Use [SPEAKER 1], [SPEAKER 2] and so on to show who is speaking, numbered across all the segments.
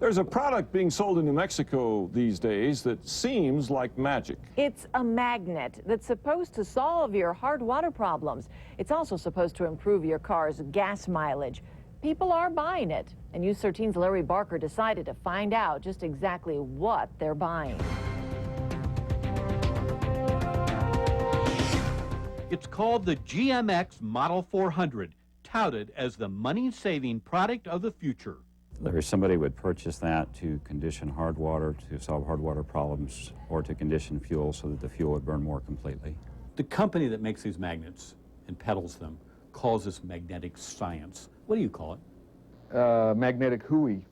[SPEAKER 1] There's a product being sold in New Mexico these days that seems like magic.
[SPEAKER 2] It's a magnet that's supposed to solve your hard water problems. It's also supposed to improve your car's gas mileage. People are buying it, and News 13's Larry Barker decided to find out just exactly what they're buying.
[SPEAKER 3] It's called the GMX Model 400, touted as the money-saving product of the future.
[SPEAKER 4] Larry, somebody would purchase that to condition hard water, to solve hard water problems, or to condition fuel so that the fuel would burn more completely.
[SPEAKER 3] The company that makes these magnets and peddles them calls this magnetic science. What do you call it?
[SPEAKER 5] Magnetic hooey.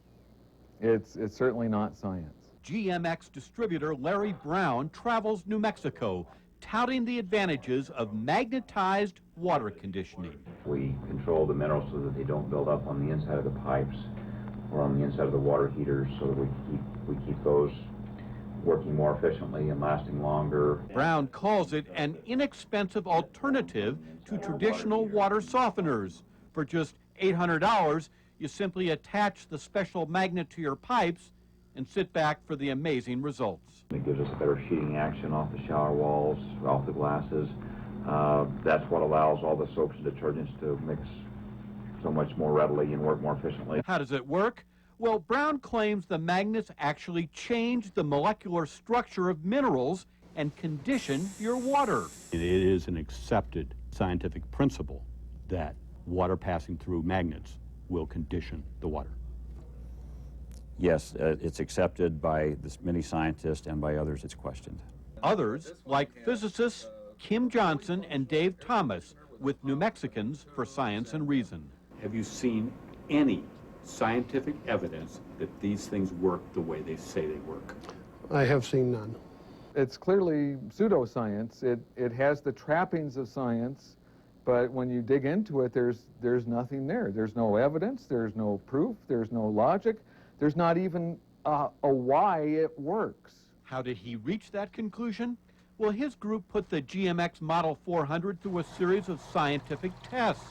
[SPEAKER 5] It's certainly not science.
[SPEAKER 3] GMX distributor Larry Brown travels New Mexico, touting the advantages of magnetized water conditioning.
[SPEAKER 6] We control the minerals so that they don't build up on the inside of the pipes or on the inside of the water heaters, so that we keep those working more efficiently and lasting longer.
[SPEAKER 3] Brown calls it an inexpensive alternative to traditional water softeners. For just $800, you simply attach the special magnet to your pipes and sit back for the amazing results.
[SPEAKER 6] It gives us a better sheeting action off the shower walls, off the glasses. That's what allows all the soaps and detergents to mix so much more readily and work more efficiently.
[SPEAKER 3] How does it work? Well, Brown claims the magnets actually change the molecular structure of minerals and condition your water. It is an accepted scientific principle that water passing through magnets will condition the water.
[SPEAKER 4] Yes, it's accepted by many scientists, and by others it's questioned.
[SPEAKER 3] Others, like physicists Kim Johnson and Dave Thomas with New Mexicans for Science and Reason. Have you seen any scientific evidence that these things work the way they say they work?
[SPEAKER 7] I have seen none.
[SPEAKER 5] It's clearly pseudoscience. It has the trappings of science, but when you dig into it, there's nothing there. There's no evidence, there's no proof, there's no logic, there's not even a why it works.
[SPEAKER 3] How did he reach that conclusion? Well, his group put the GMX Model 400 through a series of scientific tests.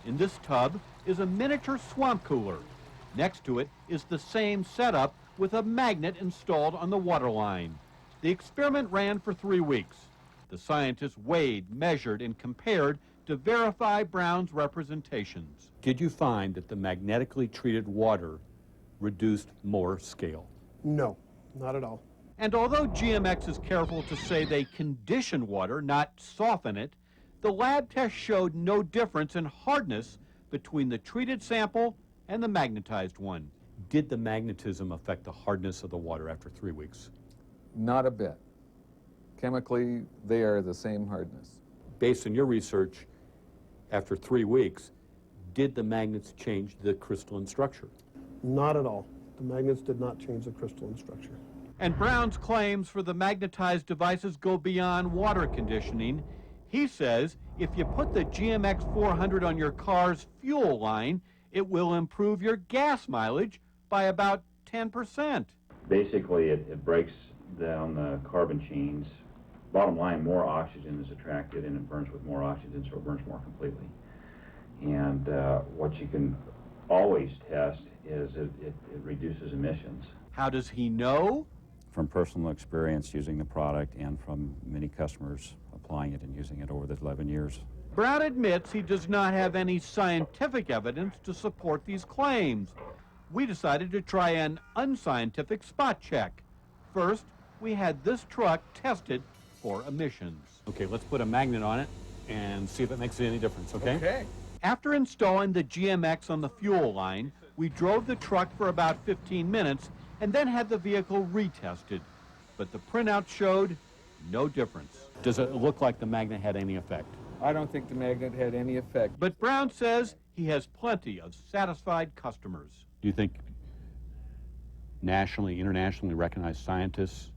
[SPEAKER 3] In this tub is a miniature swamp cooler. Next to it is the same setup with a magnet installed on the water line. The experiment ran for 3 weeks. The scientists weighed, measured, and compared to verify Brown's representations. Did you find that the magnetically treated water reduced more scale?
[SPEAKER 7] No, not at all.
[SPEAKER 3] And although GMX is careful to say they condition water, not soften it, the lab test showed no difference in hardness between the treated sample and the magnetized one. Did the magnetism affect the hardness of the water after 3 weeks?
[SPEAKER 5] Not a bit. Chemically, they are the same hardness.
[SPEAKER 3] Based on your research, after 3 weeks, did the magnets change the crystalline structure?
[SPEAKER 7] Not at all. The magnets did not change the crystalline structure.
[SPEAKER 3] And Brown's claims for the magnetized devices go beyond water conditioning. He says if you put the GMX 400 on your car's fuel line, it will improve your gas mileage by about 10%.
[SPEAKER 6] Basically, it breaks down the carbon chains. Bottom line, more oxygen is attracted and it burns with more oxygen, so it burns more completely. And what you can always test is it reduces emissions.
[SPEAKER 3] How does he know?
[SPEAKER 4] From personal experience using the product and from many customers applying it and using it over the 11 years.
[SPEAKER 3] Brown admits he does not have any scientific evidence to support these claims. We decided to try an unscientific spot check. First, we had this truck tested for emissions. Okay, let's put a magnet on it and see if it makes any difference, okay?
[SPEAKER 5] Okay.
[SPEAKER 3] After installing the GMX on the fuel line, we drove the truck for about 15 minutes and then had the vehicle retested. But the printout showed no difference. Does it look like the magnet had any effect?
[SPEAKER 5] I don't think the magnet had any effect.
[SPEAKER 3] But Brown says he has plenty of satisfied customers. Do you think nationally, internationally recognized scientists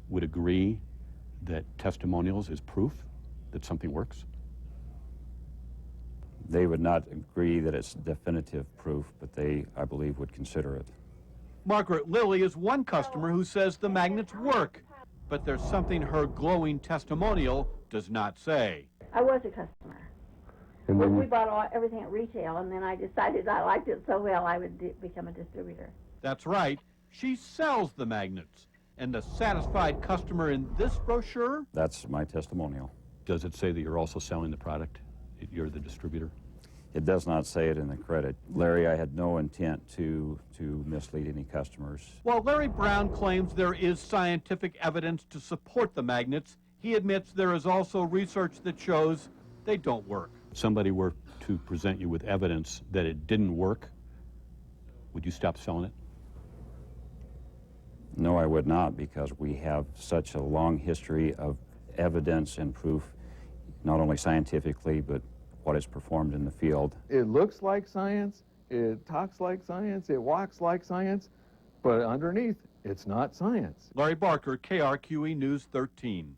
[SPEAKER 3] would agree that testimonials is proof that something works?
[SPEAKER 4] They would not agree that it's definitive proof, but they, I believe, would consider it.
[SPEAKER 3] Margaret Lilly is one customer who says the magnets work, but there's something her glowing testimonial does not say.
[SPEAKER 8] I was a customer.
[SPEAKER 7] And
[SPEAKER 8] We bought everything at retail, and then I decided I liked it so well I would become a distributor.
[SPEAKER 3] That's right, she sells the magnets. And the satisfied customer in this brochure?
[SPEAKER 4] That's my testimonial.
[SPEAKER 8] Does it say that you're also selling the product? You're the distributor?
[SPEAKER 4] It does not say it in the credit. Larry, I had no intent to mislead any customers.
[SPEAKER 3] While Larry Brown claims there is scientific evidence to support the magnets, he admits there is also research that shows they don't work.
[SPEAKER 8] If somebody were to present you with evidence that it didn't work, would you stop selling it?
[SPEAKER 4] No, I would not, because we have such a long history of evidence and proof, not only scientifically, but what is performed in the field.
[SPEAKER 5] It looks like science, it talks like science, it walks like science, but underneath, it's not science.
[SPEAKER 3] Larry Barker, KRQE News 13.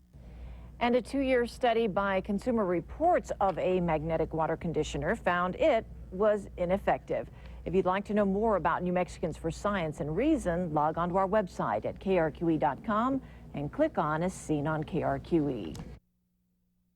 [SPEAKER 2] And a 2-year study by Consumer Reports of a magnetic water conditioner found it was ineffective. If you'd like to know more about New Mexicans for Science and Reason, log on to our website at krqe.com and click on As Seen on KRQE.